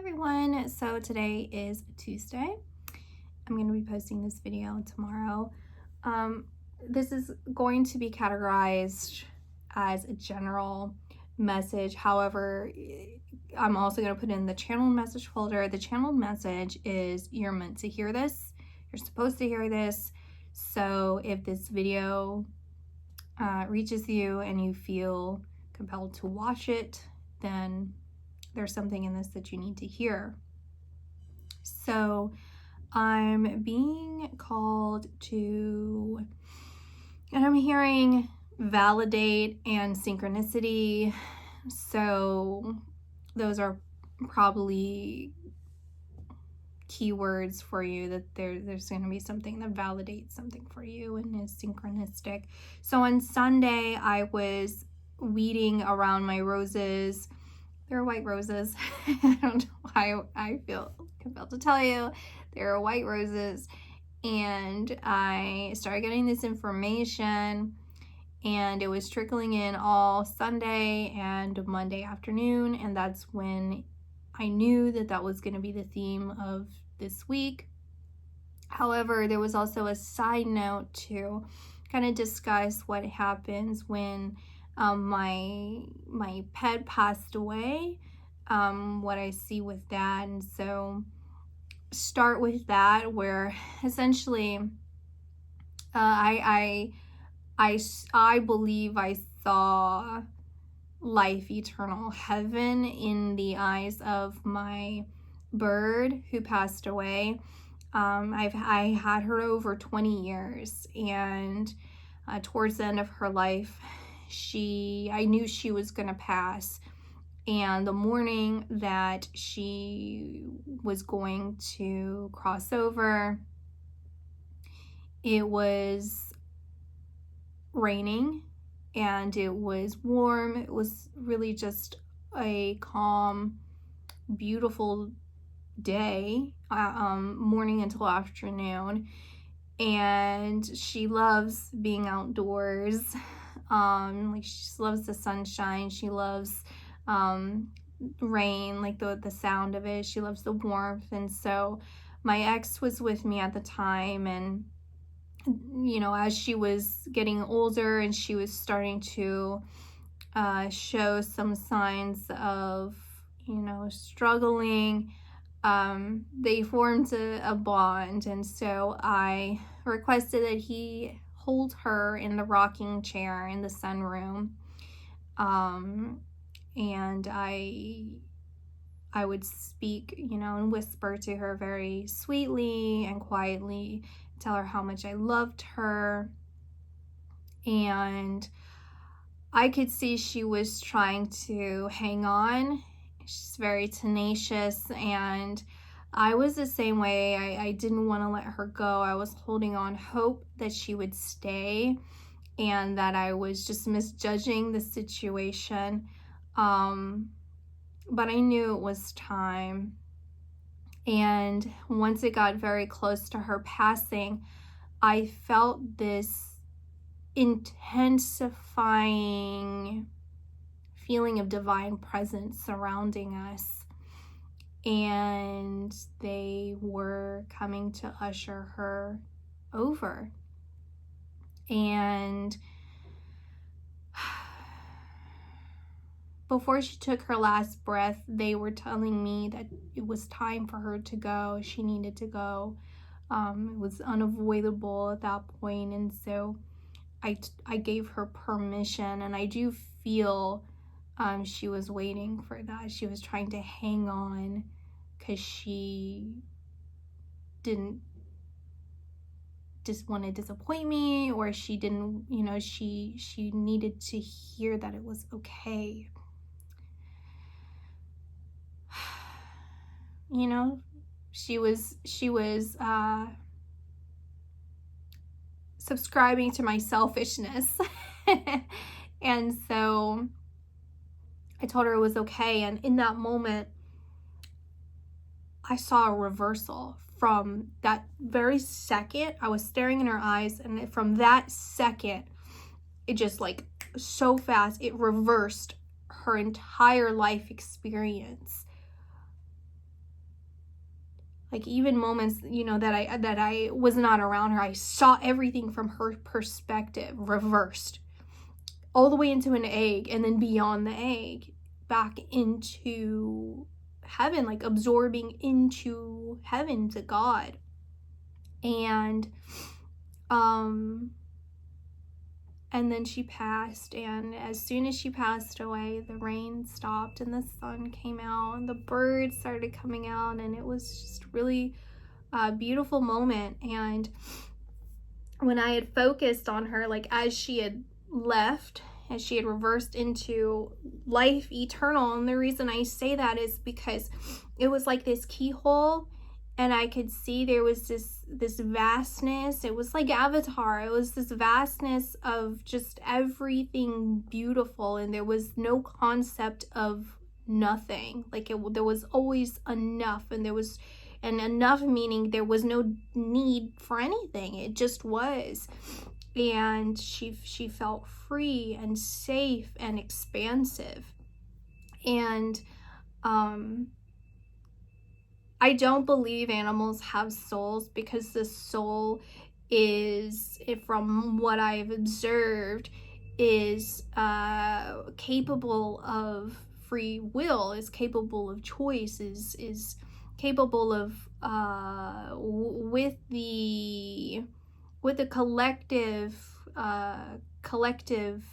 everyone. So today is Tuesday. I'm going to be posting this video tomorrow. This is going to be categorized as a general message. However, I'm also going to put in the channeled message folder. The channeled message is you're meant to hear this. You're supposed to hear this. So if this video reaches you and you feel compelled to watch it, then there's something in this that you need to hear. So I'm being called to, and I'm hearing validate and synchronicity. So those are probably keywords for you, that there's going to be something that validates something for you and is synchronistic. So on Sunday, I was weeding around my roses. They're white roses. I don't know why I feel compelled to tell you. They're white roses. And I started getting this information, and it was trickling in all Sunday and Monday afternoon. And that's when I knew that that was going to be the theme of this week. However, there was also a side note to kind of discuss what happens when my pet passed away, what I see with that. And so start with that, where essentially I believe I saw life eternal, heaven, in the eyes of my bird who passed away. I had her over 20 years, and towards the end of her life, I knew she was going to pass. And the morning that she was going to cross over, it was raining and it was warm. It was really just a calm, beautiful day, morning until afternoon. And she loves being outdoors. Like, she loves the sunshine. She loves rain, like the sound of it. She loves the warmth. And so my ex was with me at the time, and you know, as she was getting older and she was starting to show some signs of, you know, struggling, they formed a bond. And so I requested that he hold her in the rocking chair in the sunroom, and I would speak, you know, and whisper to her very sweetly and quietly, tell her how much I loved her. And I could see she was trying to hang on. She's very tenacious, and I was the same way. I didn't want to let her go. I was holding on hope that she would stay, and that I was just misjudging the situation. But I knew it was time. And once it got very close to her passing, I felt this intensifying feeling of divine presence surrounding us. And they were coming to usher her over. And before she took her last breath, they were telling me that it was time for her to go. She needed to go. It was unavoidable at that point. And so I gave her permission, and I do feel she was waiting for that. She was trying to hang on because she didn't just want to disappoint me, or she didn't, you know, she needed to hear that it was okay. You know, she was subscribing to my selfishness. And so I told her it was okay. And in that moment, I saw a reversal. From that very second, I was staring in her eyes, and from that second, it just, like, so fast, it reversed her entire life experience. Like even moments, that I was not around her, I saw everything from her perspective reversed all the way into an egg, and then beyond the egg back into heaven, like absorbing into heaven, to God. And and then she passed, and as soon as she passed away, the rain stopped and the sun came out and the birds started coming out, and it was just really a beautiful moment. And when I had focused on her, like as she had left, as she had reversed into life eternal, and the reason I say that is because it was like this keyhole, and I could see there was this vastness. It was like Avatar. It was this vastness of just everything beautiful, and there was no concept of nothing. Like there was always enough, and enough meaning there was no need for anything. It just was. And she felt free and safe and expansive. And I don't believe animals have souls, because the soul is, from what I've observed, is capable of free will, is capable of choice, is capable of with the collective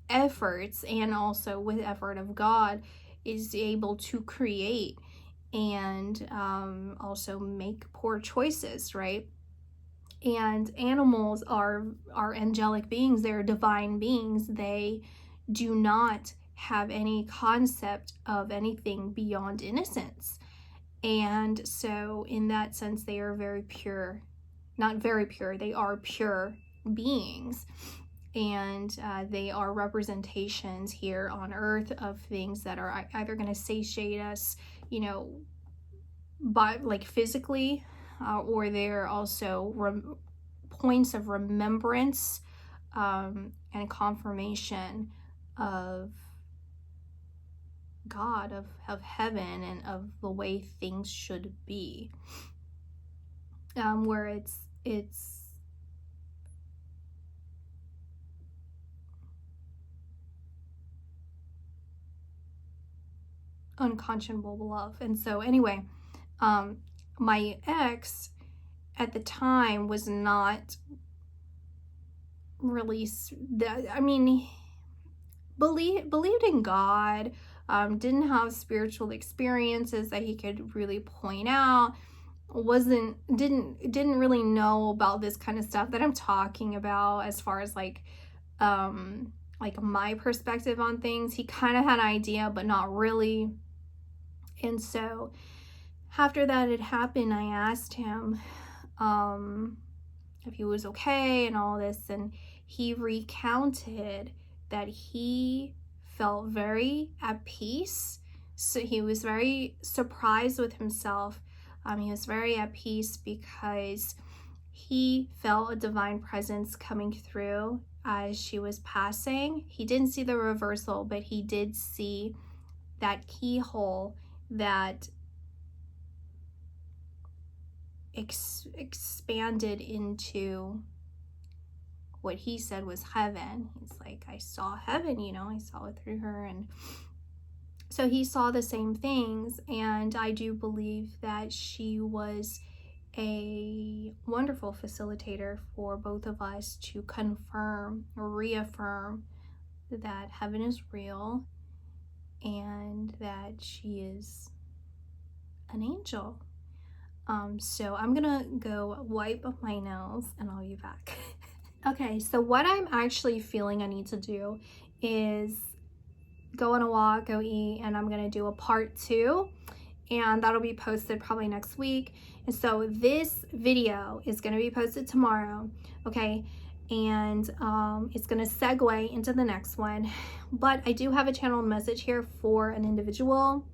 efforts, and also with effort of God, is able to create and also make poor choices, right? And animals are angelic beings. They're divine beings. They do not have any concept of anything beyond innocence. And so in that sense, they are very pure. Not very pure, they are pure beings. And they are representations here on earth of things that are either going to satiate us, by like physically, or they're also points of remembrance and confirmation of God, of heaven, and of the way things should be. Where it's unconscionable love. And so anyway, my ex at the time was not really believed in God, didn't have spiritual experiences that he could really point out, didn't really know about this kind of stuff that I'm talking about, as far as like my perspective on things. He kind of had an idea, but not really. And so after that had happened, I asked him if he was okay and all this, and he recounted that he felt very at peace. So he was very surprised with himself. He was very at peace because he felt a divine presence coming through as she was passing. He didn't see the reversal, but he did see that keyhole that expanded into what he said was heaven. He's like, I saw heaven, I saw it through her. And so he saw the same things. And I do believe that she was a wonderful facilitator for both of us to confirm or reaffirm that heaven is real, and that she is an angel. So I'm gonna go wipe up my nose and I'll be back. Okay, so what I'm actually feeling I need to do is go on a walk, go eat, and I'm gonna do a part 2, and that'll be posted probably next week. And so this video is gonna be posted tomorrow, okay? And it's gonna segue into the next one. But I do have a channeled message here for an individual,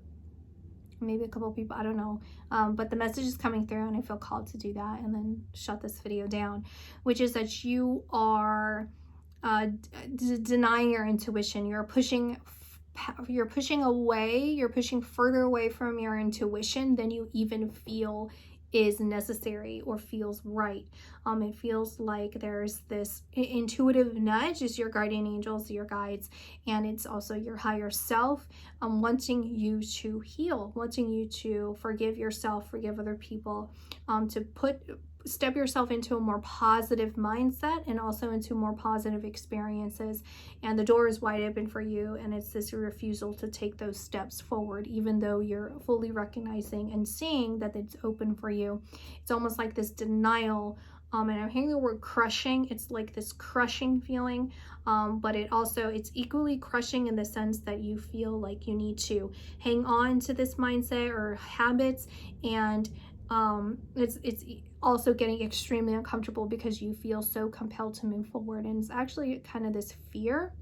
maybe a couple people, I don't know. But the message is coming through, and I feel called to do that and then shut this video down, which is that you are denying your intuition. You're pushing away, you're pushing further away from your intuition than you even feel is necessary or feels right. It feels like there's this intuitive nudge, is your guardian angels, your guides, and it's also your higher self, wanting you to heal, wanting you to forgive yourself, forgive other people, to step yourself into a more positive mindset and also into more positive experiences. And the door is wide open for you, and it's this refusal to take those steps forward, even though you're fully recognizing and seeing that it's open for you. It's almost like this denial, and I'm hearing the word crushing. It's like this crushing feeling, but it's equally crushing in the sense that you feel like you need to hang on to this mindset or habits, and it's also getting extremely uncomfortable because you feel so compelled to move forward. And it's actually kind of this fear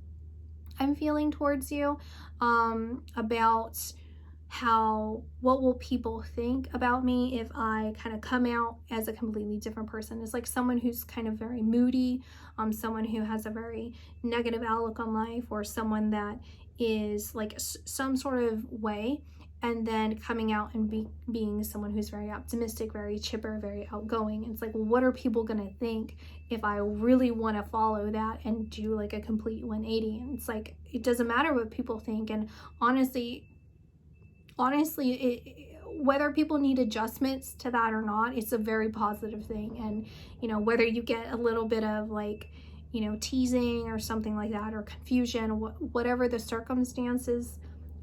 I'm feeling towards you, about what will people think about me if I kind of come out as a completely different person. It's like someone who's kind of very moody, someone who has a very negative outlook on life, or someone that is like some sort of way, and then coming out and being someone who's very optimistic, very chipper, very outgoing. It's like, what are people gonna think if I really want to follow that and do like a complete 180? And it's like, it doesn't matter what people think. And honestly, whether people need adjustments to that or not, it's a very positive thing. And whether you get a little bit of like teasing or something like that, or confusion, whatever the circumstances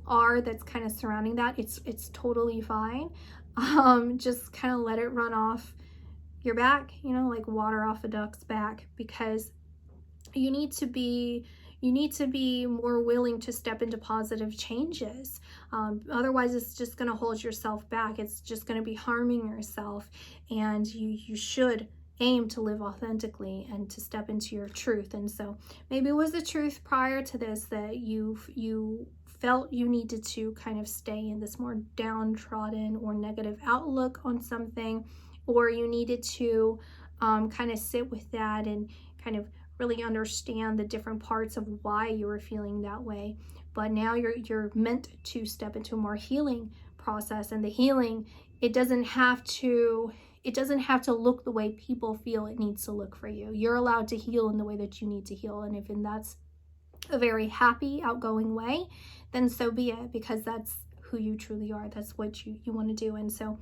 are that's kind of surrounding that, it's totally fine. Just kind of let it run off your back, like water off a duck's back, because you need to be more willing to step into positive changes. Otherwise, it's just going to hold yourself back. It's just going to be harming yourself. And you should aim to live authentically and to step into your truth. And so maybe it was the truth prior to this that you felt you needed to kind of stay in this more downtrodden or negative outlook on something, or you needed to kind of sit with that and kind of really understand the different parts of why you were feeling that way. But now you're meant to step into a more healing process, and the healing, it doesn't have to look the way people feel it needs to look for you. You're allowed to heal in the way that you need to heal, and if that's a very happy, outgoing way, then so be it, because that's who you truly are. That's what you want to do. And so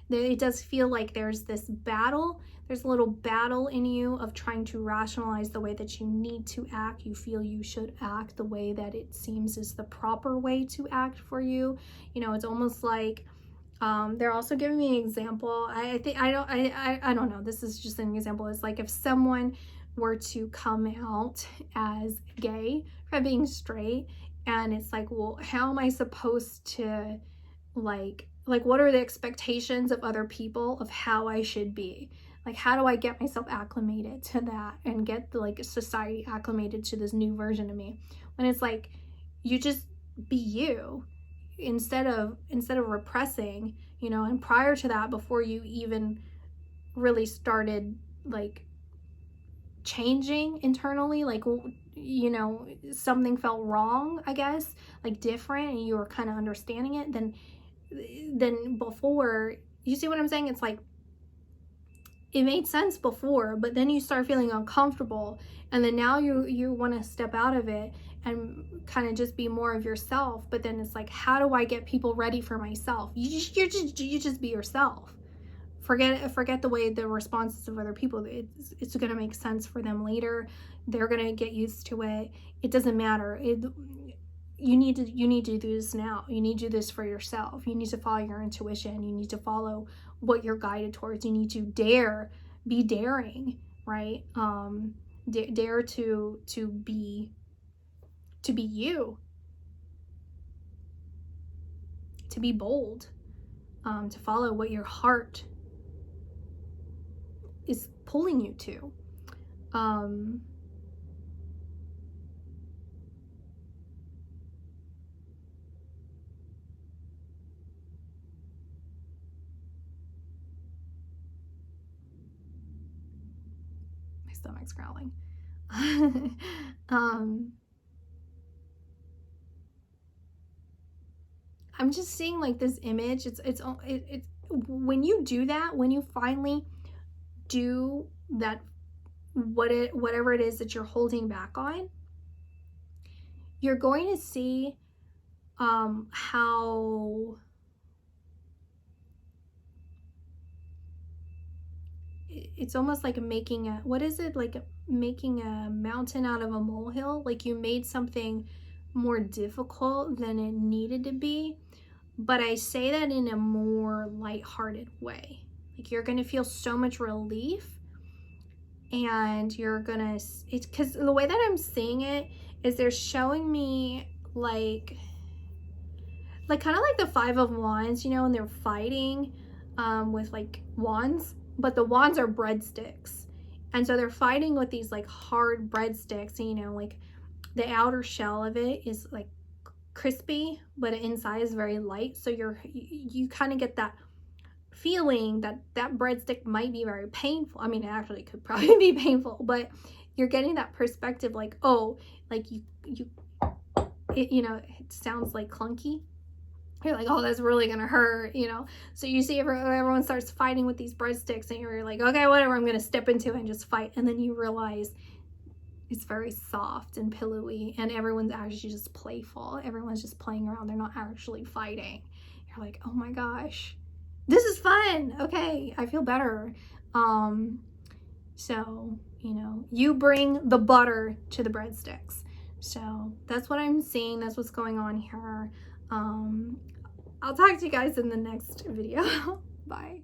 it does feel like there's a little battle in you of trying to rationalize the way that you need to act. You feel you should act the way that it seems is the proper way to act for you. It's almost like they're also giving me an example. I don't know. This is just an example. It's like if someone were to come out as gay from being straight, and it's like, well, how am I supposed to like what are the expectations of other people of how I should be? Like, how do I get myself acclimated to that and get the society acclimated to this new version of me? When it's like, you just be you instead of repressing, and prior to that, before you even really started like changing internally, something felt wrong, I guess, like different, and you were kind of understanding it, then before, you see what I'm saying? It's like, it made sense before, but then you start feeling uncomfortable, and then now you want to step out of it and kind of just be more of yourself. But then it's like, how do I get people ready for myself? You just be yourself. Forget the way the responses of other people. It's going to make sense for them later. They're going to get used to it. It doesn't matter. You need to do this now. You need to do this for yourself. You need to follow your intuition. You need to follow what you're guided towards. You need to be daring, right? Dare to be you, to be bold, to follow what your heart is pulling you to. My stomach's growling. I'm just seeing like this image. It's when you do that, when you finally do that, whatever it is that you're holding back on, you're going to see how it's almost like making a, what is it, like making a mountain out of a molehill. Like you made something more difficult than it needed to be. But I say that in a more lighthearted way. Like you're gonna feel so much relief, and you're gonna, it's because the way that I'm seeing it is they're showing me like kind of like the Five of Wands, you know, and they're fighting with like wands, but the wands are breadsticks. And so they're fighting with these like hard breadsticks, you know, like the outer shell of it is like crispy, but inside is very light. So you kind of get that feeling that that breadstick might be very painful. I mean, it actually could probably be painful, but you're getting that perspective like, oh, like you know, it sounds like clunky. You're like, oh, that's really gonna hurt, you know. So you see everyone starts fighting with these breadsticks, and you're like, okay, whatever, I'm gonna step into it and just fight. And then you realize it's very soft and pillowy, and everyone's actually just playful. Everyone's just playing around. They're not actually fighting. You're like, oh my gosh, this is fun. Okay, I feel better. So, you know, you bring the butter to the breadsticks. So that's what I'm seeing. That's what's going on here. I'll talk to you guys in the next video. Bye.